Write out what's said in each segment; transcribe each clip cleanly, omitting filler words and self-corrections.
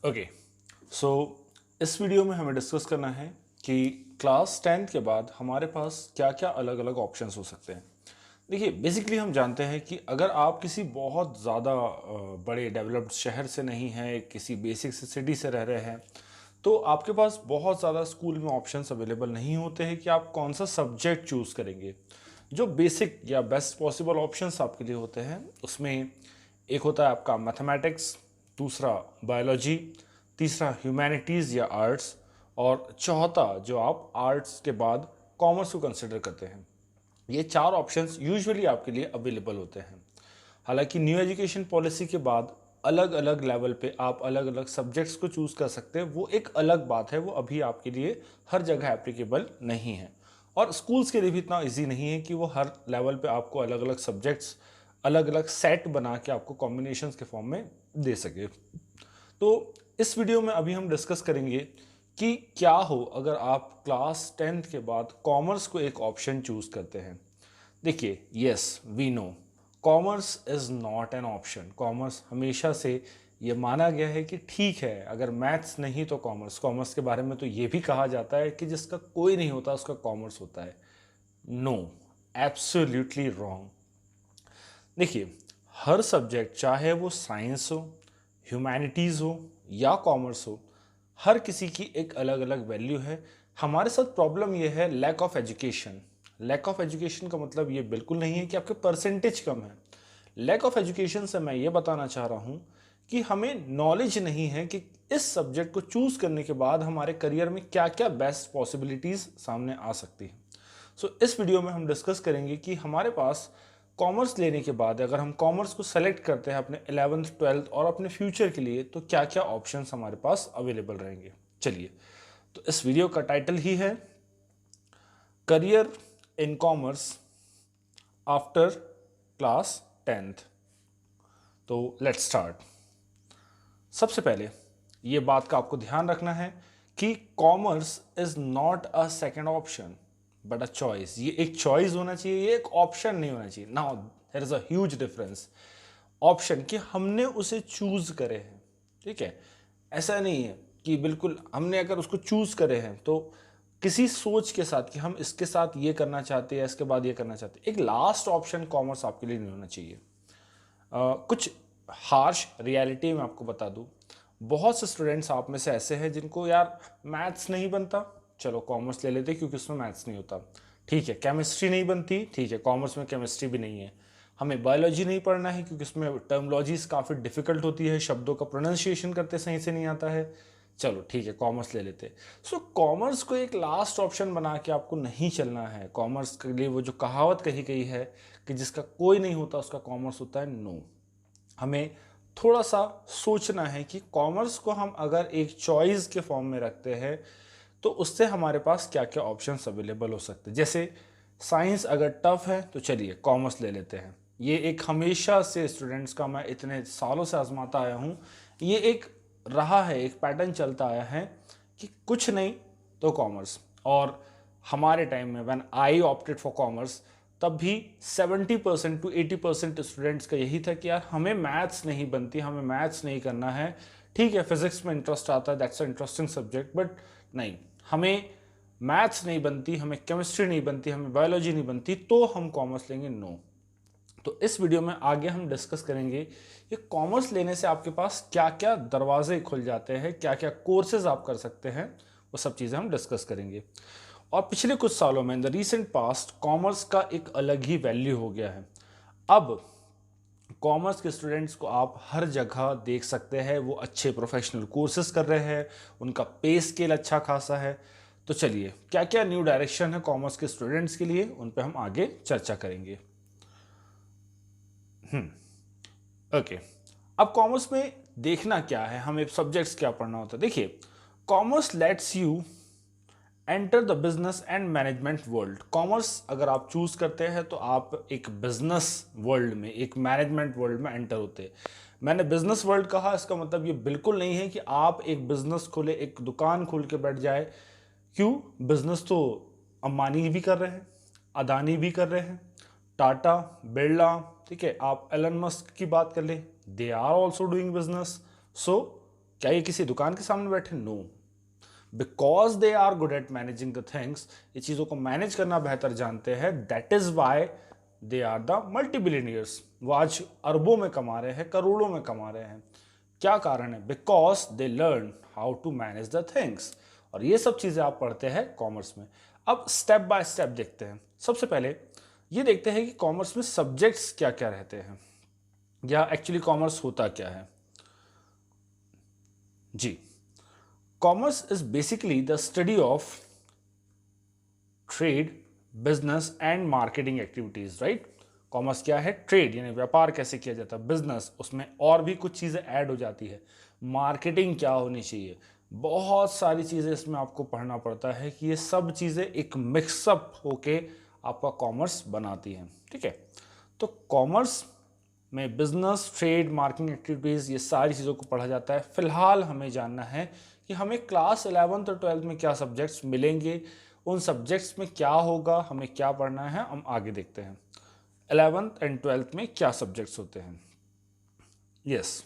Okay, सो इस video में हमें डिस्कस करना है कि क्लास 10th के बाद हमारे पास क्या क्या अलग अलग ऑप्शंस हो सकते हैं। देखिए, बेसिकली हम जानते हैं कि अगर आप किसी बहुत ज़्यादा बड़े डेवलप्ड शहर से नहीं हैं, किसी बेसिक से सिटी से रह रहे हैं, तो आपके पास बहुत ज़्यादा स्कूल में ऑप्शंस अवेलेबल नहीं होते हैं कि आप कौन सा सब्जेक्ट चूज़ करेंगे। जो बेसिक या बेस्ट पॉसिबल ऑप्शंस आपके लिए होते हैं उसमें एक होता है आपका मैथमेटिक्स, दूसरा बायोलॉजी, तीसरा ह्यूमैनिटीज़ या आर्ट्स, और चौथा जो आप आर्ट्स के बाद कॉमर्स को कंसिडर करते हैं। ये चार ऑप्शंस यूजुअली आपके लिए अवेलेबल होते हैं। हालांकि न्यू एजुकेशन पॉलिसी के बाद अलग अलग लेवल पे आप अलग अलग सब्जेक्ट्स को चूज़ कर सकते हैं, वो एक अलग बात है, वो अभी आपके लिए हर जगह एप्लीकेबल नहीं है। और स्कूल्स के लिए भी इतना इजी नहीं है कि वो हर लेवल पे आपको अलग अलग सब्जेक्ट्स अलग अलग सेट बना के आपको कॉम्बिनेशंस के फॉर्म में दे सके। तो इस वीडियो में अभी हम डिस्कस करेंगे कि क्या हो अगर आप क्लास 10th के बाद कॉमर्स को एक ऑप्शन चूज़ करते हैं। देखिए, yes we know commerce is not an option. Commerce हमेशा से ये माना गया है कि ठीक है, अगर मैथ्स नहीं तो कॉमर्स। कॉमर्स के बारे में तो ये भी कहा जाता है कि जिसका कोई नहीं होता उसका कॉमर्स होता है। No, absolutely wrong. देखिए, हर सब्जेक्ट, चाहे वो साइंस हो, ह्यूमैनिटीज़ हो या कॉमर्स हो, हर किसी की एक अलग अलग वैल्यू है। हमारे साथ प्रॉब्लम ये है lack of education. Lack of education का मतलब ये बिल्कुल नहीं है कि आपके परसेंटेज कम है। लैक ऑफ एजुकेशन से मैं ये बताना चाह रहा हूँ कि हमें नॉलेज नहीं है कि इस सब्जेक्ट को चूज़ करने के बाद हमारे करियर में क्या क्या बेस्ट पॉसिबिलिटीज़ सामने आ सकती हैं। सो इस वीडियो में हम डिस्कस करेंगे कि हमारे पास कॉमर्स लेने के बाद अगर हम कॉमर्स को सेलेक्ट करते हैं अपने 11th 12th और अपने फ्यूचर के लिए, तो क्या क्या ऑप्शंस हमारे पास अवेलेबल रहेंगे। चलिए, तो इस वीडियो का टाइटल ही है career in commerce after class 10th। तो लेट्स स्टार्ट। सबसे पहले ये बात का आपको ध्यान रखना है कि commerce is not a second option but a choice. ये एक चॉइस होना चाहिए, ये एक ऑप्शन नहीं होना चाहिए। Now there is a huge difference. Option कि हमने उसे चूज करे हैं, ठीक है। ऐसा नहीं है कि बिल्कुल हमने अगर उसको चूज करे हैं तो किसी सोच के साथ कि हम इसके साथ ये करना चाहते हैं, इसके बाद ये करना चाहते हैं। एक लास्ट ऑप्शन कॉमर्स आपके लिए नहीं होना चाहिए। कुछ हार्श रियलिटी में आपको बता दूं, बहुत से स्टूडेंट्स आप में से ऐसे हैं जिनको यार मैथ्स नहीं बनता, चलो कॉमर्स ले लेते क्योंकि उसमें मैथ्स नहीं होता। ठीक है, केमिस्ट्री नहीं बनती, ठीक है, कॉमर्स में केमिस्ट्री भी नहीं है। हमें बायोलॉजी नहीं पढ़ना है क्योंकि उसमें टर्मोलॉजीज काफ़ी डिफिकल्ट होती है, शब्दों का प्रोनाउंसिएशन करते सही से नहीं आता है, चलो ठीक है कॉमर्स ले लेते। सो कॉमर्स को एक लास्ट ऑप्शन बना के आपको नहीं चलना है। कॉमर्स के लिए वो जो कहावत कही गई है कि जिसका कोई नहीं होता उसका कॉमर्स होता है, नो। हमें थोड़ा सा सोचना है कि कॉमर्स को हम अगर एक चॉइस के फॉर्म में रखते हैं तो उससे हमारे पास क्या क्या ऑप्शंस अवेलेबल हो सकते हैं। जैसे साइंस अगर टफ है तो चलिए कॉमर्स ले लेते हैं। ये एक हमेशा से स्टूडेंट्स का, मैं इतने सालों से आजमाता आया हूँ, ये एक रहा है, एक पैटर्न चलता आया है कि कुछ नहीं तो कॉमर्स। और हमारे टाइम में when I opted for commerce, तब भी 70% टू 80% स्टूडेंट्स का यही था कि यार हमें मैथ्स नहीं बनती, हमें मैथ्स नहीं करना है। ठीक है, फिजिक्स में इंटरेस्ट आता है, that's a interesting subject, but नहीं, हमें मैथ्स नहीं बनती, हमें केमिस्ट्री नहीं बनती, हमें बायोलॉजी नहीं बनती, तो हम कॉमर्स लेंगे, नो। तो इस वीडियो में आगे हम डिस्कस करेंगे कि कॉमर्स लेने से आपके पास क्या क्या दरवाजे खुल जाते हैं, क्या क्या कोर्सेज आप कर सकते हैं, वो सब चीज़ें हम डिस्कस करेंगे। और पिछले कुछ सालों में, in the recent past, commerce का एक अलग ही वैल्यू हो गया है। अब कॉमर्स के स्टूडेंट्स को आप हर जगह देख सकते हैं, वो अच्छे प्रोफेशनल कोर्सेज कर रहे हैं, उनका पे स्केल अच्छा खासा है। तो चलिए, क्या क्या न्यू डायरेक्शन है कॉमर्स के स्टूडेंट्स के लिए, उन पे हम आगे चर्चा करेंगे। ओके, अब कॉमर्स में देखना क्या है, हमें सब्जेक्ट्स क्या पढ़ना होता है। देखिए, commerce let's you enter the business and management world. Commerce अगर आप चूज करते हैं तो आप एक बिजनेस वर्ल्ड में, एक मैनेजमेंट वर्ल्ड में एंटर होते हैं। मैंने बिजनेस वर्ल्ड कहा, इसका मतलब ये बिल्कुल नहीं है कि आप एक बिजनेस खोले, एक दुकान खोल के बैठ जाए। क्यों? बिजनेस तो अंबानी भी कर रहे हैं, अदानी भी कर रहे हैं, टाटा, बिरला, ठीक है, आप एलन मस्क की बात कर ले, they are also doing business. So क्या ये किसी दुकान के सामने बैठे? No, because they are good at managing the things, ये चीज़ों को मैनेज करना बेहतर जानते हैं, that is why they are the multi billionaires. वो आज अरबों में कमा रहे हैं, करोड़ों में कमा रहे हैं। क्या कारण है? Because they learn how to manage the things. और ये सब चीज़ें आप पढ़ते हैं कॉमर्स में। अब स्टेप बाय स्टेप देखते हैं। सबसे पहले ये देखते हैं कि कॉमर्स में सब्जेक्ट्स क्या क्या रहते हैं, या एक्चुअली कॉमर्स होता क्या है। जी, commerce is basically the study of trade, business and marketing activities, right. Commerce क्या है? ट्रेड यानी व्यापार कैसे किया जाता है, बिजनेस उसमें और भी कुछ चीज़ें ऐड हो जाती है, मार्केटिंग क्या होनी चाहिए, बहुत सारी चीज़ें इसमें आपको पढ़ना पड़ता है कि ये सब चीज़ें एक मिक्सअप होके आपका कॉमर्स बनाती हैं, ठीक है। तो कॉमर्स में बिजनेस, ट्रेड, मार्केटिंग एक्टिविटीज़, ये सारी चीज़ों को पढ़ा जाता है। फिलहाल हमें जानना है कि हमें क्लास 11th और 12th में क्या सब्जेक्ट्स मिलेंगे, उन सब्जेक्ट्स में क्या होगा, हमें क्या पढ़ना है, हम आगे देखते हैं। 11th एंड 12th में क्या सब्जेक्ट्स होते हैं। यस,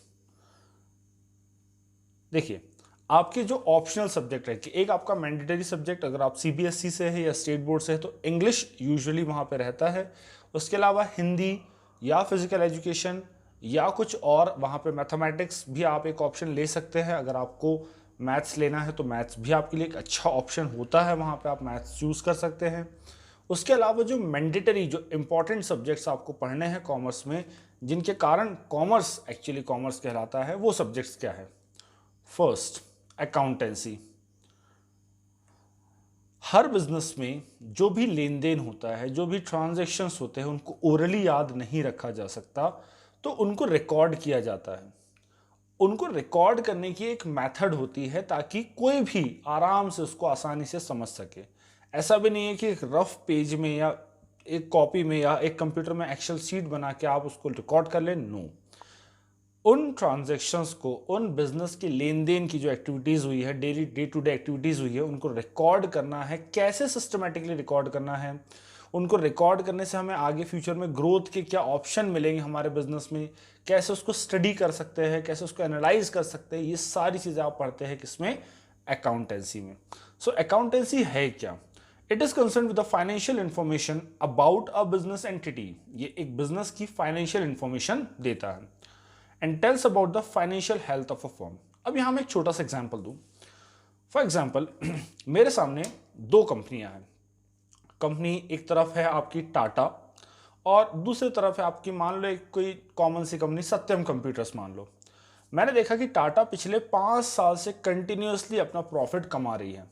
देखिए, आपके जो ऑप्शनल सब्जेक्ट है कि एक आपका मैंडेटरी सब्जेक्ट, अगर आप सीबीएसई से है या स्टेट बोर्ड से है तो इंग्लिश यूजुअली वहाँ पे रहता है। उसके अलावा हिंदी या फिजिकल एजुकेशन या कुछ और, वहाँ पे मैथमेटिक्स भी आप एक ऑप्शन ले सकते हैं। अगर आपको मैथ्स लेना है तो मैथ्स भी आपके लिए एक अच्छा ऑप्शन होता है, वहाँ पे आप मैथ्स चूज़ कर सकते हैं। उसके अलावा जो मैंडेटरी, जो इंपॉर्टेंट सब्जेक्ट्स आपको पढ़ने हैं कॉमर्स में, जिनके कारण कॉमर्स एक्चुअली कॉमर्स कहलाता है, वो सब्जेक्ट्स क्या है। First, accountancy. हर बिजनेस में जो भी लेन देन होता है, जो भी ट्रांजैक्शंस होते हैं, उनको ओरली याद नहीं रखा जा सकता, तो उनको रिकॉर्ड किया जाता है। उनको रिकॉर्ड करने की एक मेथड होती है ताकि कोई भी आराम से उसको आसानी से समझ सके। ऐसा भी नहीं है कि एक रफ पेज में या एक कॉपी में या एक कंप्यूटर में एक्सेल शीट बना के आप उसको रिकॉर्ड कर लें। नो, उन ट्रांजैक्शंस को, उन बिजनेस की लेन देन की जो एक्टिविटीज़ हुई है, daily day to day activities हुई है, उनको रिकॉर्ड करना है। कैसे सिस्टमेटिकली रिकॉर्ड करना है, उनको रिकॉर्ड करने से हमें आगे फ्यूचर में ग्रोथ के क्या ऑप्शन मिलेंगे हमारे बिजनेस में, कैसे उसको स्टडी कर सकते हैं, कैसे उसको एनालाइज कर सकते हैं, ये सारी चीज़ें आप पढ़ते हैं किसमें, अकाउंटेंसी में। सो अकाउंटेंसी है क्या? It is concern with the financial information about a business entity. ये एक बिजनेस की फाइनेंशियल इंफॉर्मेशन देता है and tells about the financial health of a firm. अब यहां मैं एक छोटा सा एग्जांपल दूं। फॉर एग्जांपल, मेरे सामने दो कंपनियां हैं। कंपनी एक तरफ है आपकी टाटा और दूसरी तरफ है आपकी, मान लो एक कोई कॉमन सी कंपनी सत्यम कंप्यूटर्स मान लो। मैंने देखा कि टाटा पिछले 5 साल से कंटिन्यूअसली अपना प्रॉफिट कमा रही है।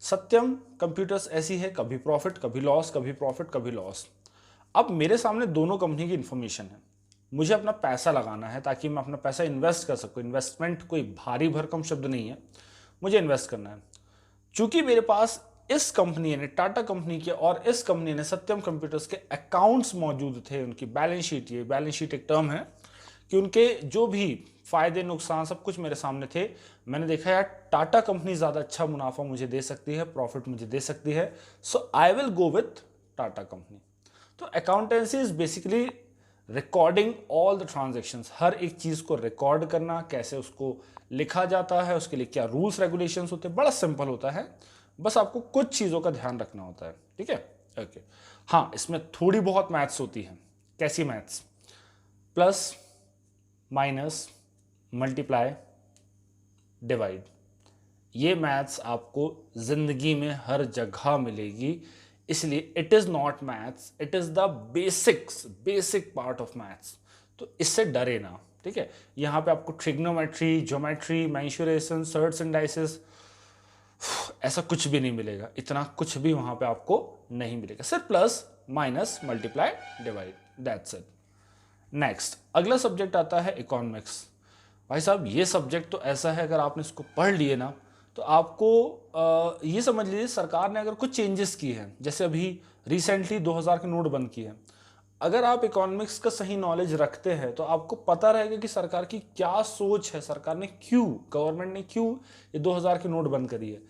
सत्यम कंप्यूटर्स ऐसी है, कभी प्रॉफिट कभी लॉस, कभी प्रॉफिट कभी लॉस। अब मेरे सामने दोनों कंपनी की इंफॉर्मेशन है। मुझे अपना पैसा लगाना है ताकि मैं अपना पैसा इन्वेस्ट कर सकूं। इन्वेस्टमेंट कोई भारी भरकम शब्द नहीं है, मुझे इन्वेस्ट करना है। चूंकि मेरे पास इस कंपनी ने, टाटा कंपनी के और इस कंपनी ने, सत्यम कंप्यूटर्स के अकाउंट्स मौजूद थे, उनकी बैलेंस शीट, ये बैलेंस शीट एक टर्म है कि उनके जो भी फायदे नुकसान सब कुछ मेरे सामने थे। मैंने देखा यार टाटा कंपनी ज़्यादा अच्छा मुनाफा मुझे दे सकती है, प्रॉफिट मुझे दे सकती है, so I will go with Tata company. तो accountancy is basically recording all the transactions, हर एक चीज़ को रिकॉर्ड करना, कैसे उसको लिखा जाता है, उसके लिए क्या रूल्स रेगुलेशंस होते हैं। बड़ा सिंपल होता है, बस आपको कुछ चीज़ों का ध्यान रखना होता है, ठीक है। ओके, हाँ, इसमें थोड़ी बहुत मैथ्स होती है। कैसी maths? Plus, minus, multiply, divide. ये मैथ्स आपको जिंदगी में हर जगह मिलेगी, इसलिए it is not maths, it is the basic part of maths. तो इससे डरे ना, ठीक है। यहाँ पे आपको trigonometry, geometry, mensuration, shirts and dices, ऐसा कुछ भी नहीं मिलेगा। इतना कुछ भी वहाँ पे आपको नहीं मिलेगा, सिर्फ plus, minus, multiply, divide, that's it. Next, अगला सब्जेक्ट आता है इकोनॉमिक्स। भाई साहब, ये सब्जेक्ट तो ऐसा है, अगर आपने इसको पढ़ लिए ना तो आपको ये समझ लीजिए सरकार ने अगर कुछ चेंजेस की हैं, जैसे अभी रिसेंटली 2000 के नोट बंद किए हैं, अगर आप इकोनॉमिक्स का सही नॉलेज रखते हैं तो आपको पता रहेगा कि सरकार की क्या सोच है, सरकार ने क्यों, गवर्नमेंट ने क्यों ये 2000 के नोट बंद करी है,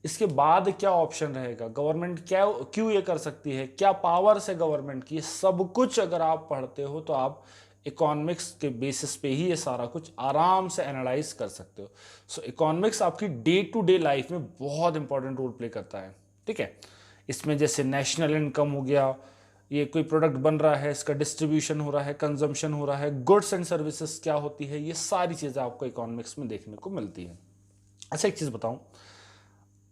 इसके बाद क्या ऑप्शन रहेगा, गवर्नमेंट क्या क्यों ये कर सकती है, क्या पावर्स है गवर्नमेंट की, सब कुछ अगर आप पढ़ते हो तो आप इकोनॉमिक्स के बेसिस पे ही ये सारा कुछ आराम से एनालाइज कर सकते हो। सो इकोनॉमिक्स आपकी डे टू डे लाइफ में बहुत इंपॉर्टेंट रोल प्ले करता है, ठीक है। इसमें जैसे नेशनल इनकम हो गया, ये कोई प्रोडक्ट बन रहा है, इसका डिस्ट्रीब्यूशन हो रहा है, कंजम्पशन हो रहा है, गुड्स एंड सर्विसेज क्या होती है, ये सारी चीज़ें आपको इकोनॉमिक्स में देखने को मिलती है। अच्छा, एक चीज़ बताऊं,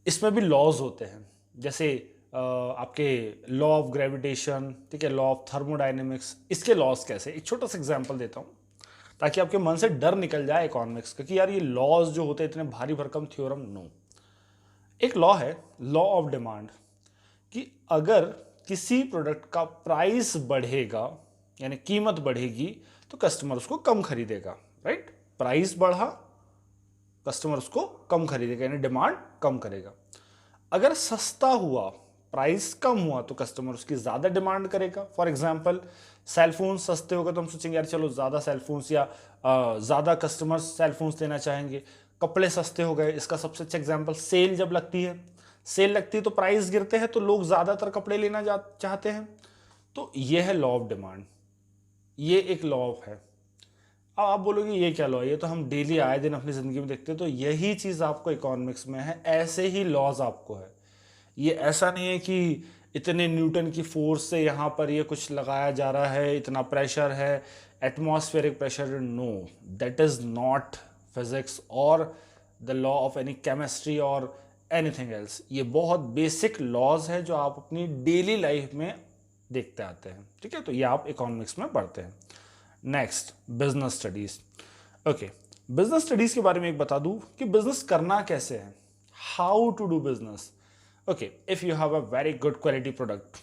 इसमें भी लॉज होते हैं, जैसे आपके लॉ ऑफ ग्रेविटेशन, ठीक है, लॉ ऑफ थर्मोडाइनेमिक्स। इसके लॉज कैसे, एक छोटा सा एग्जांपल देता हूँ ताकि आपके मन से डर निकल जाए इकोनॉमिक्स का कि यार ये लॉज जो होते हैं इतने भारी भरकम थ्योरम। नो, एक लॉ है, लॉ ऑफ डिमांड, कि अगर किसी प्रोडक्ट का प्राइस बढ़ेगा यानी कीमत बढ़ेगी तो कस्टमर उसको कम खरीदेगा, राइट। प्राइस बढ़ा, कस्टमर उसको कम खरीदेगा यानी डिमांड कम करेगा। अगर सस्ता हुआ, प्राइस कम हुआ तो कस्टमर उसकी ज़्यादा डिमांड करेगा। फॉर एग्जांपल, सेलफोन सस्ते हो गए तो हम सोचेंगे यार चलो ज़्यादा सेलफोन्स या ज़्यादा कस्टमर्स सेलफोन्स लेना चाहेंगे। कपड़े सस्ते हो गए, इसका सबसे अच्छा एग्जांपल, सेल जब लगती है, सेल लगती है तो प्राइस गिरते हैं तो लोग ज़्यादातर कपड़े लेना चाहते हैं। तो ये है लॉ ऑफ डिमांड, ये एक लॉ है। अब आप बोलोगे ये क्या लॉ है, ये तो हम डेली आए दिन अपनी ज़िंदगी में देखते हैं। तो यही चीज़ आपको इकोनॉमिक्स में है, ऐसे ही लॉज आपको है। ये ऐसा नहीं है कि इतने न्यूटन की फोर्स से यहाँ पर ये कुछ लगाया जा रहा है, इतना प्रेशर है, atmospheric pressure. No, that is not physics or the law of any chemistry or anything else. ये बहुत बेसिक लॉज है जो आप अपनी डेली लाइफ में देखते आते हैं, ठीक है। तो ये आप इकोनॉमिक्स में पढ़ते हैं। Next, business studies. Okay, business studies के बारे में एक बता दूं कि बिजनेस करना कैसे है, how to do business. Okay, if you have a very good quality product,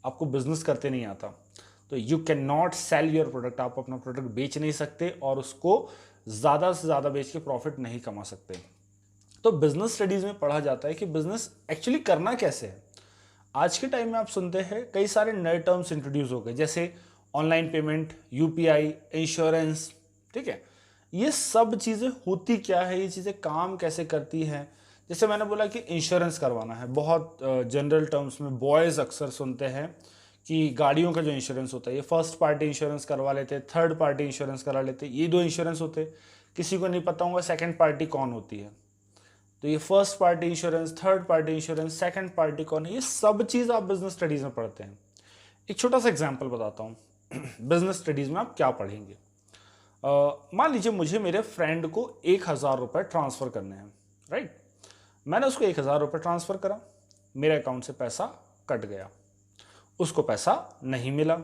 आपको बिजनेस करते नहीं आता तो you can not sell your product, आप अपना प्रोडक्ट बेच नहीं सकते और उसको ज़्यादा से ज़्यादा बेच के प्रॉफिट नहीं कमा सकते। तो बिजनेस स्टडीज़ में पढ़ा जाता है कि बिजनेस एक्चुअली करना कैसे है। आज के टाइम में आप सुनते हैं कई सारे नए टर्म्स इंट्रोड्यूस हो गए, जैसे ऑनलाइन पेमेंट, यूपीआई, इंश्योरेंस, ठीक है। ये सब चीज़ें होती क्या है, ये चीज़ें काम कैसे करती हैं। जैसे मैंने बोला कि इंश्योरेंस करवाना है, बहुत जनरल टर्म्स में बॉयज़ अक्सर सुनते हैं कि गाड़ियों का जो इंश्योरेंस होता है ये फर्स्ट पार्टी इंश्योरेंस करवा लेते, थर्ड पार्टी इंश्योरेंस करा लेते, ये दो इंश्योरेंस होते। किसी को नहीं पता होगा सेकंड पार्टी कौन होती है। तो ये first party insurance, third party insurance, second party कौन है, ये सब चीज़ आप बिजनेस स्टडीज़ में पढ़ते हैं। एक छोटा सा एग्जांपल बताता हूँ बिजनेस स्टडीज़ में आप क्या पढ़ेंगे। मान लीजिए मुझे मेरे फ्रेंड को 1,000 रुपये ट्रांसफ़र करने हैं, राइट। मैंने उसको 1,000 रुपये ट्रांसफ़र करा, मेरे अकाउंट से पैसा कट गया, उसको पैसा नहीं मिला।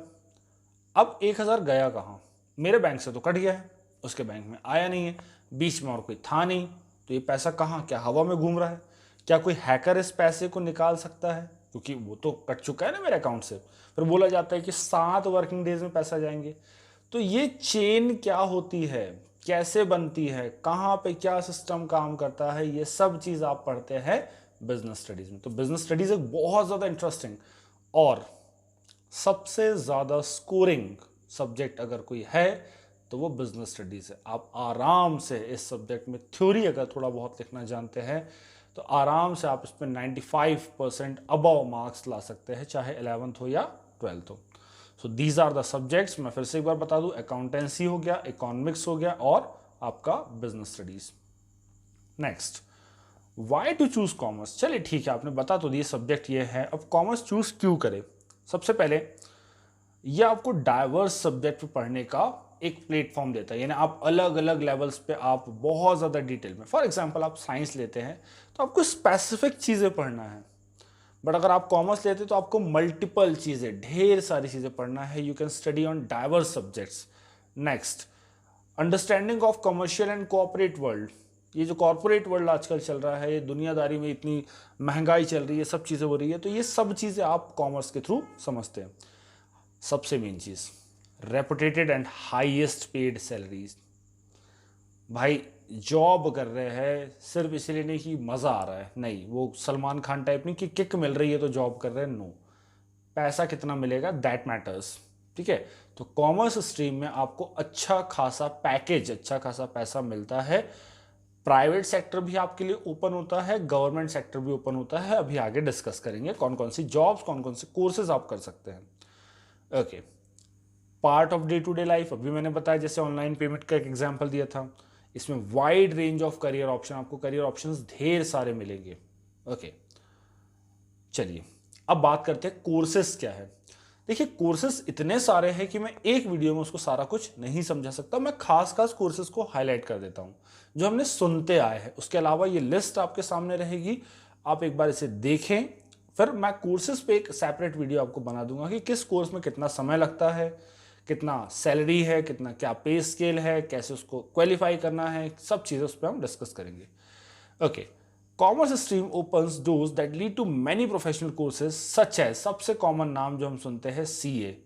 अब 1,000 गया कहाँ, मेरे बैंक से तो कट गया है, उसके बैंक में आया नहीं है, बीच में और कोई था नहीं, तो ये पैसा कहाँ, क्या हवा में घूम रहा है? क्या कोई हैकर इस पैसे को निकाल सकता है? क्योंकि वो तो कट चुका है ना मेरे अकाउंट से। फिर बोला जाता है कि 7 वर्किंग डेज में पैसा जाएंगे। तो ये चेन क्या होती है, कैसे बनती है, कहाँ पे क्या सिस्टम काम करता है, ये सब चीज़ आप पढ़ते हैं बिजनेस स्टडीज़ में। तो बिजनेस स्टडीज़ एक बहुत ज़्यादा इंटरेस्टिंग और सबसे ज़्यादा स्कोरिंग सब्जेक्ट अगर कोई है तो वो बिजनेस स्टडीज़ है। आप आराम से इस सब्जेक्ट में थ्योरी अगर थोड़ा बहुत लिखना जानते हैं तो आराम से आप इसमें 95% अबव मार्क्स ला सकते हैं, चाहे 11th हो या 12th हो। So these are the subjects. मैं फिर से एक बार बता दूं, अकाउंटेंसी हो गया, इकोनॉमिक्स हो गया और आपका business studies. Next, why to choose commerce. चलिए ठीक है, आपने बता तो दिए सब्जेक्ट ये है, अब कॉमर्स चूज क्यों करें। सबसे पहले ये आपको डाइवर्स सब्जेक्ट पे पढ़ने का एक प्लेटफॉर्म देता है, यानी आप अलग अलग लेवल्स पे आप बहुत ज़्यादा डिटेल में, फॉर एग्जांपल आप साइंस लेते हैं तो आपको स्पेसिफिक चीज़ें पढ़ना है, बट अगर आप कॉमर्स लेते हैं तो आपको मल्टीपल चीज़ें, ढेर सारी चीज़ें पढ़ना है। You can study on diverse subjects. Next, understanding of commercial and cooperate world. ये जो कॉर्पोरेट वर्ल्ड आजकल चल रहा है, ये दुनियादारी में इतनी महंगाई चल रही है, सब चीज़ें हो रही है, तो ये सब चीज़ें आप कॉमर्स के थ्रू समझते हैं। सबसे main cheese, reputed and highest paid salaries. भाई जॉब कर रहे हैं सिर्फ इसलिए नहीं कि मज़ा आ रहा है, नहीं, वो सलमान खान टाइप नहीं कि किक मिल रही है तो जॉब कर रहे हैं, नो, पैसा कितना मिलेगा दैट मैटर्स, ठीक है। तो कॉमर्स स्ट्रीम में आपको अच्छा खासा पैकेज, अच्छा खासा पैसा मिलता है। प्राइवेट सेक्टर भी आपके लिए ओपन होता है, गवर्नमेंट सेक्टर भी ओपन होता है। अभी आगे डिस्कस करेंगे कौन कौन सी जॉब्स, कौन कौन से कोर्सेज आप कर सकते हैं। Okay, part of day to day life, अभी मैंने बताया जैसे ऑनलाइन पेमेंट का एक एग्जांपल दिया था। इसमें wide range of career option, आपको करियर ऑप्शंस ढेर सारे मिलेंगे। ओके, चलिए अब बात करते हैं कोर्सेस क्या है। देखिए कोर्सेस इतने सारे हैं कि मैं एक वीडियो में उसको सारा कुछ नहीं समझा सकता। मैं खास खास कोर्सेज को हाईलाइट कर देता हूं जो हमने सुनते आए हैं। उसके अलावा ये लिस्ट आपके सामने रहेगी, आप एक बार इसे देखें। फिर मैं कोर्सेज पे एक सेपरेट वीडियो आपको बना दूंगा कि किस कोर्स में कितना समय लगता है, कितना सैलरी है, कितना क्या पे स्केल है, कैसे उसको क्वालिफाई करना है, सब चीज़ें उस पर हम डिस्कस करेंगे। Okay, commerce stream opens doors that lead to many professional courses such है, सबसे कॉमन नाम जो हम सुनते हैं सीए।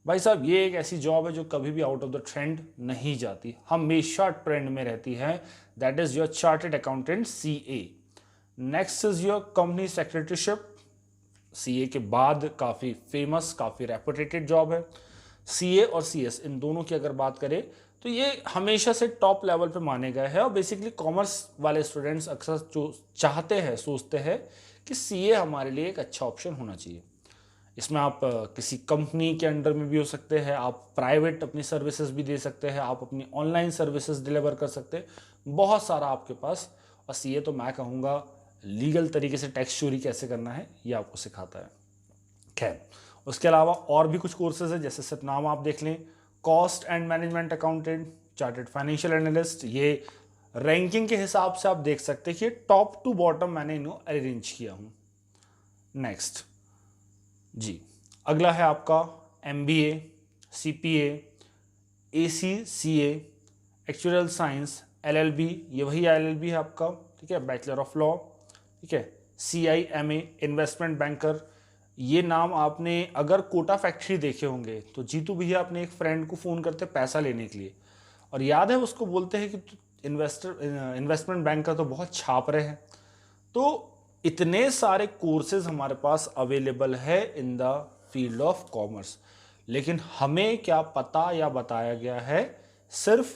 भाई साहब ये एक ऐसी जॉब है जो कभी भी आउट ऑफ द ट्रेंड नहीं जाती, हमेशा ट्रेंड में रहती है। That is your chartered accountant CA. Next is your company secretaryship. CA के बाद काफ़ी फेमस, काफ़ी रेपुटेटेड जॉब है। सीए और सीएस इन दोनों की अगर बात करें तो ये हमेशा से टॉप लेवल पे माने गए हैं। और बेसिकली कॉमर्स वाले स्टूडेंट्स अक्सर जो चाहते हैं, सोचते हैं कि सीए हमारे लिए एक अच्छा ऑप्शन होना चाहिए। इसमें आप किसी कंपनी के अंडर में भी हो सकते हैं, आप प्राइवेट अपनी सर्विसेज भी दे सकते हैं, आप अपनी ऑनलाइन सर्विसेज डिलीवर कर सकते हैं, बहुत सारा आपके पास। और सीए तो मैं कहूँगा लीगल तरीके से टैक्स चोरी कैसे करना है ये आपको सिखाता है। खैर, उसके अलावा और भी कुछ कोर्सेज है, जैसे सिर्फ नाम आप देख लें, cost and management accountant, chartered financial analyst. ये रैंकिंग के हिसाब से आप देख सकते हैं कि टॉप टू बॉटम मैंने इन्हें अरेंज किया हूँ। नेक्स्ट जी, अगला है आपका MBA, CPA, ACCA, actual science, LLB, ये वही एलएलबी है आपका, ठीक है, बैचलर ऑफ लॉ, ठीक है, सीआईएमए, इन्वेस्टमेंट बैंकर। ये नाम आपने अगर कोटा फैक्ट्री देखे होंगे तो जीतू भैया अपने एक फ्रेंड को फ़ोन करते पैसा लेने के लिए, और याद है उसको बोलते हैं कि इन्वेस्टमेंट बैंकर तो बहुत छाप रहे हैं। तो इतने सारे कोर्सेज हमारे पास अवेलेबल है in the field of commerce, लेकिन हमें क्या पता या बताया गया है, सिर्फ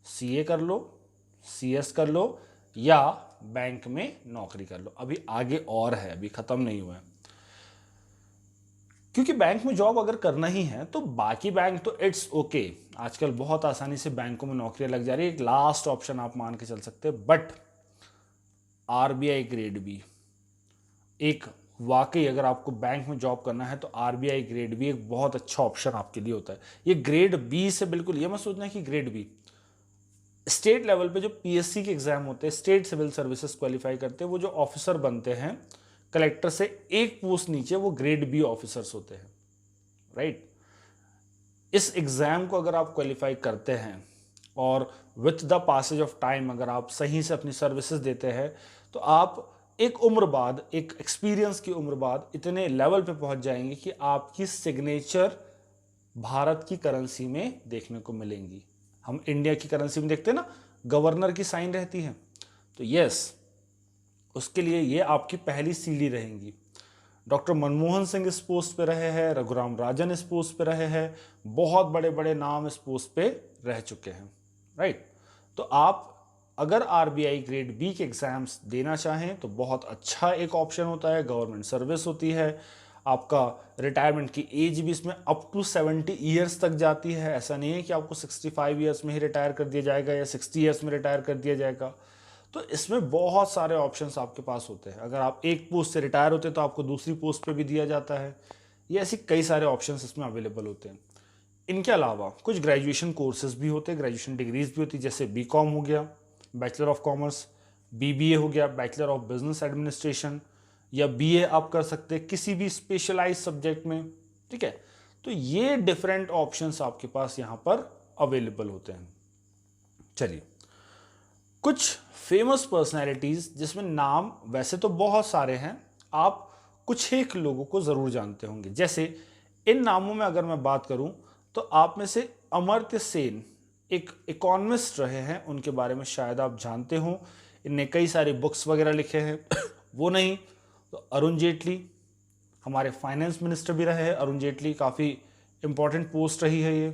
सीए कर लो, सीएस कर लो या बैंक में नौकरी कर लो। अभी आगे और है, अभी खत्म नहीं हुआ है, क्योंकि बैंक में जॉब अगर करना ही है तो बाकी बैंक तो इट्स ओके, आजकल बहुत आसानी से बैंकों में नौकरियां लग जा रही है, एक लास्ट ऑप्शन आप मान के चल सकते हैं। बट आरबीआई ग्रेड बी एक, वाकई अगर आपको बैंक में जॉब करना है तो आरबीआई ग्रेड बी एक बहुत अच्छा ऑप्शन आपके लिए होता है। ये ग्रेड बी से बिल्कुल ये मत सोचना कि ग्रेड बी, स्टेट लेवल पे जो पीएससी के एग्जाम होते हैं, स्टेट सिविल सर्विसेज क्वालिफाई करते हैं, वो जो ऑफिसर बनते हैं कलेक्टर से एक पोस्ट नीचे, वो ग्रेड बी ऑफिसर्स होते हैं, राइट। इस एग्जाम को अगर आप क्वालिफाई करते हैं और with the passage of time अगर आप सही से अपनी सर्विसेज देते हैं तो आप एक उम्र बाद, एक एक्सपीरियंस की उम्र बाद इतने लेवल पे पहुंच जाएंगे कि आपकी सिग्नेचर भारत की करेंसी में देखने को मिलेंगी। हम इंडिया की करेंसी में देखते हैं ना, गवर्नर की साइन रहती है, तो यस, उसके लिए ये आपकी पहली सीढ़ी रहेंगी। डॉक्टर मनमोहन सिंह इस पोस्ट पे रहे हैं, रघुराम राजन इस पोस्ट पे रहे हैं, बहुत बड़े बड़े नाम इस पोस्ट पे रह चुके हैं, राइट। तो आप अगर आरबीआई ग्रेड बी के एग्जाम्स देना चाहें तो बहुत अच्छा एक ऑप्शन होता है, गवर्नमेंट सर्विस होती है, आपका रिटायरमेंट की एज भी इसमें अप टू 70 ईयर्स तक जाती है। ऐसा नहीं है कि आपको 65 ईयर्स में ही रिटायर कर दिया जाएगा या 60 ईयर्स में रिटायर कर दिया जाएगा। तो इसमें बहुत सारे ऑप्शंस आपके पास होते हैं। अगर आप एक पोस्ट से रिटायर होते हैं तो आपको दूसरी पोस्ट पे भी दिया जाता है। ये ऐसी कई सारे ऑप्शंस इसमें अवेलेबल होते हैं। इनके अलावा कुछ ग्रेजुएशन कोर्सेज भी होते हैं, ग्रेजुएशन डिग्रीज भी होती है, जैसे बीकॉम हो गया, बैचलर ऑफ कॉमर्स, बीबीए हो गया, बैचलर ऑफ बिजनेस एडमिनिस्ट्रेशन, या बीए आप कर सकते हैं किसी भी स्पेशलाइज सब्जेक्ट में, ठीक है। तो ये डिफरेंट ऑप्शंस आपके पास यहाँ पर अवेलेबल होते हैं। चलिए, कुछ फेमस पर्सनैलिटीज जिसमें नाम वैसे तो बहुत सारे हैं, आप कुछ एक लोगों को ज़रूर जानते होंगे। जैसे इन नामों में अगर मैं बात करूं तो आप में से अमर्त्य सेन एक इकोनॉमिस्ट रहे हैं, उनके बारे में शायद आप जानते हो, इनने कई सारी बुक्स वगैरह लिखे हैं। वो नहीं तो अरुण जेटली, हमारे फाइनेंस मिनिस्टर भी रहे हैं अरुण जेटली, काफ़ी इंपॉर्टेंट पोस्ट रही है ये।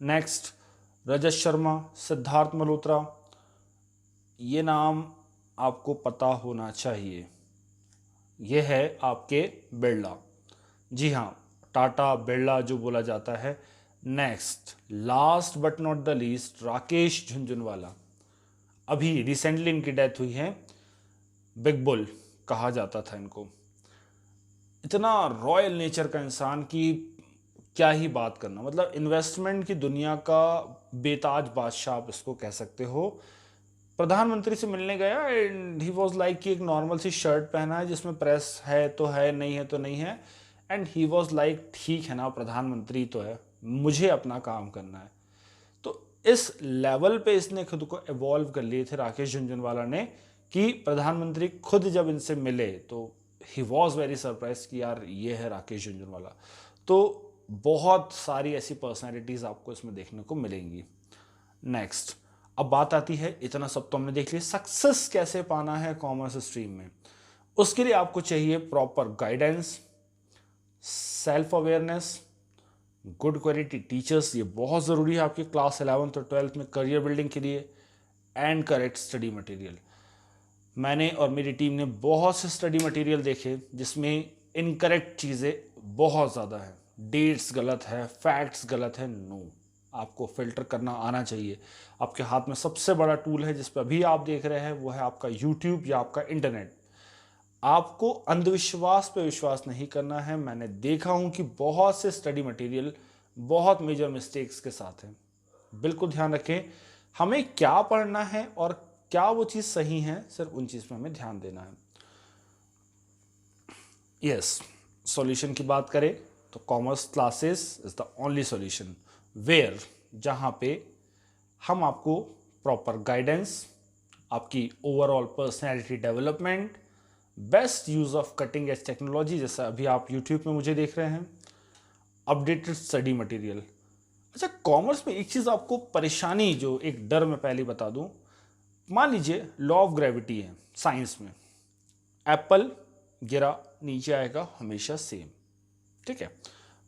नेक्स्ट रजत शर्मा, सिद्धार्थ मल्होत्रा, ये नाम आपको पता होना चाहिए। ये है आपके बिरला। जी हाँ, टाटा बिरला जो बोला जाता है। Next, last but not the least, Rakesh Jhunjhunwala. अभी रिसेंटली इनकी डेथ हुई है। बिग बुल कहा जाता था इनको। इतना रॉयल नेचर का इंसान कि क्या ही बात करना, मतलब इन्वेस्टमेंट की दुनिया का बेताज बादशाह आप इसको कह सकते हो। प्रधानमंत्री से मिलने गया एंड ही वाज लाइक कि एक नॉर्मल सी शर्ट पहना है जिसमें प्रेस है तो है, नहीं है तो नहीं है, एंड ही वाज लाइक ठीक है ना, प्रधानमंत्री तो है, मुझे अपना काम करना है। तो इस लेवल पे इसने खुद को इवॉल्व कर लिए थे राकेश झुनझुनवाला ने कि प्रधानमंत्री खुद जब इनसे मिले तो ही वॉज वेरी सरप्राइज कि यार ये है राकेश झुनझुनवाला। तो बहुत सारी ऐसी पर्सनैलिटीज़ आपको इसमें देखने को मिलेंगी। नेक्स्ट, अब बात आती है, इतना सब तो हमने देख लिया, सक्सेस कैसे पाना है कॉमर्स स्ट्रीम में। उसके लिए आपको चाहिए proper guidance, self awareness, good quality teachers, ये बहुत ज़रूरी है आपके क्लास 11th और 12th में करियर बिल्डिंग के लिए, एंड करेक्ट स्टडी मटेरियल। मैंने और मेरी टीम ने बहुत से स्टडी मटेरियल देखे जिसमें इनकरेक्ट चीज़ें बहुत ज़्यादा है, डेट्स गलत है, फैक्ट्स गलत है। नो, आपको फिल्टर करना आना चाहिए। आपके हाथ में सबसे बड़ा टूल है जिस पर अभी आप देख रहे हैं, वो है आपका यूट्यूब या आपका इंटरनेट। आपको अंधविश्वास पे विश्वास नहीं करना है। मैंने देखा हूं कि बहुत से स्टडी मटेरियल बहुत मेजर मिस्टेक्स के साथ हैं। बिल्कुल ध्यान रखें, हमें क्या पढ़ना है और क्या वो चीज़ सही है, सिर्फ उन चीज़ में हमें ध्यान देना है। यस, सॉल्यूशन की बात करें तो commerce classes is the only solution where, जहाँ पे हम आपको प्रॉपर गाइडेंस, आपकी overall personality development, best use of cutting edge technology, जैसा अभी आप यूट्यूब में मुझे देख रहे हैं, अपडेटेड स्टडी मटेरियल। अच्छा, कॉमर्स में एक चीज़ आपको परेशानी, जो एक डर मैं पहले बता दूं, मान लीजिए लॉ ऑफ ग्रेविटी है साइंस में, एप्पल गिरा नीचे आएगा हमेशा सेम, ठीक है।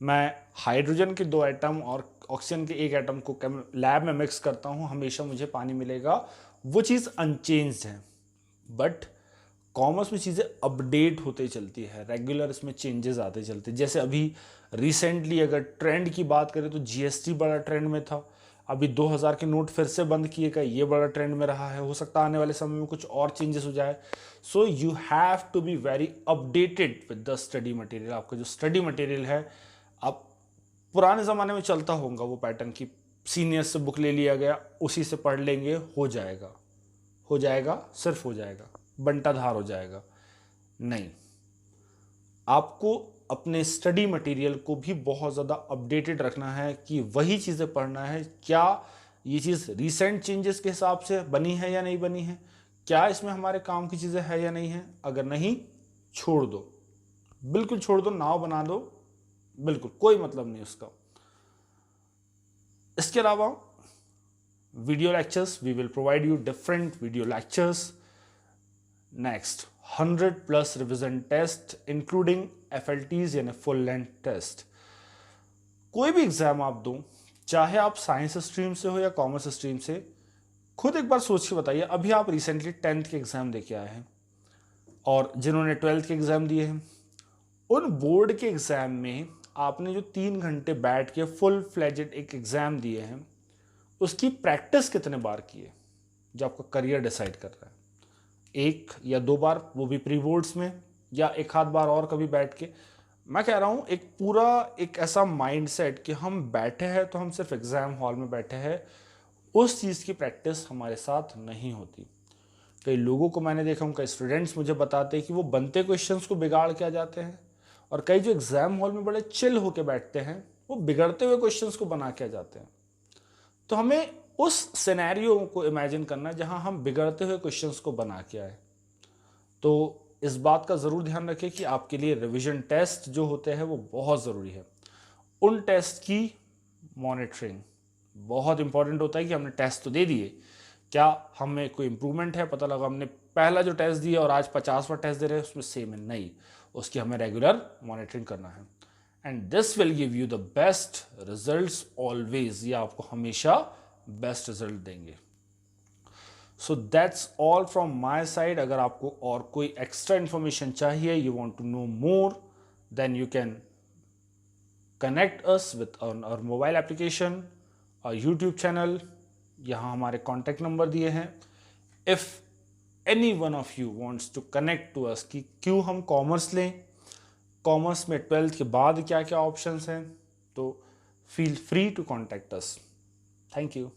मैं हाइड्रोजन के 2 एटम और ऑक्सीजन के 1 एटम को लैब में मिक्स करता हूँ, हमेशा मुझे पानी मिलेगा, वो चीज़ अनचेंज्ड है। बट कॉमर्स में चीज़ें अपडेट होते चलती है, रेगुलर इसमें चेंजेस आते चलते। जैसे अभी रिसेंटली अगर ट्रेंड की बात करें तो जीएसटी बड़ा ट्रेंड में था, अभी 2000 के नोट फिर से बंद किए गए, ये बड़ा ट्रेंड में रहा है, हो सकता है आने वाले समय में कुछ और चेंजेस हो जाए। So you have to be very updated with the study material. आपका जो स्टडी मटेरियल है, आप पुराने ज़माने में चलता होगा वो पैटर्न की सीनियर्स से बुक ले लिया गया, उसी से पढ़ लेंगे, हो जाएगा, हो जाएगा, सिर्फ हो जाएगा, बंटाधार हो जाएगा। नहीं, आपको अपने स्टडी मटेरियल को भी बहुत ज़्यादा अपडेटेड रखना है कि वही चीज़ें पढ़ना है। क्या ये चीज़ रिसेंट चेंजेस के हिसाब से बनी है या नहीं बनी है, क्या इसमें हमारे काम की चीज़ें है या नहीं है। अगर नहीं, छोड़ दो, बिल्कुल छोड़ दो, नाव बना दो, बिल्कुल कोई मतलब नहीं उसका। इसके अलावा video lectures, we will provide you different video lectures. Next, 100+ revision test including FLTs यानी फुल लेंथ टेस्ट। कोई भी एग्जाम आप दो, चाहे आप साइंस स्ट्रीम से हो या कॉमर्स स्ट्रीम से, खुद एक बार सोच के बताइए। अभी आप रिसेंटली 10th के एग्जाम दे के आए हैं और जिन्होंने 12th के एग्जाम दिए हैं, उन बोर्ड के एग्जाम में आपने जो 3 घंटे बैठ के फुल फ्लेजेड एक एग्जाम दिए हैं, उसकी प्रैक्टिस कितने बार की है जो आपका करियर डिसाइड कर रहा है। 1 या 2 बार, वो भी प्री बोर्ड्स में, या एक आध बार और कभी बैठ के। मैं कह रहा हूँ एक पूरा एक ऐसा माइंडसेट कि हम बैठे हैं तो हम सिर्फ एग्जाम हॉल में बैठे हैं, उस चीज़ की प्रैक्टिस हमारे साथ नहीं होती। कई लोगों को मैंने देखा हूँ, कई स्टूडेंट्स मुझे बताते हैं कि वो बनते क्वेश्चंस को बिगाड़ के आ जाते हैं, और कई जो एग्जाम हॉल में बड़े चिल होके बैठते हैं, वो बिगड़ते हुए क्वेश्चंस को बना के आ जाते हैं। तो हमें उस सिनेरियो को इमेजिन करना है जहां हम बिगड़ते हुए क्वेश्चंस को बना के आए। तो इस बात का ज़रूर ध्यान रखें कि आपके लिए रिवीजन टेस्ट जो होते हैं वो बहुत ज़रूरी है। उन टेस्ट की मॉनिटरिंग बहुत इंपॉर्टेंट होता है कि हमने टेस्ट तो दे दिए, क्या हमें कोई इंप्रूवमेंट है, पता लगा हमने पहला जो टेस्ट दिया और आज 50वां टेस्ट दे रहे हैं उसमें सेम है, नहीं, उसकी हमें रेगुलर मॉनिटरिंग करना है। And this will give you the best results always, ये आपको हमेशा बेस्ट रिजल्ट देंगे। So that's all from my side. अगर आपको और कोई एक्स्ट्रा इन्फॉर्मेशन चाहिए, you want to know more, then you can connect us with our mobile application और यूट्यूब चैनल. यहाँ हमारे कॉन्टैक्ट नंबर दिए हैं. If any one of you wants to connect to us कि क्यों हम कॉमर्स लें, कॉमर्स में 12th के बाद क्या क्या ऑप्शंस हैं, तो feel free to contact us. Thank you.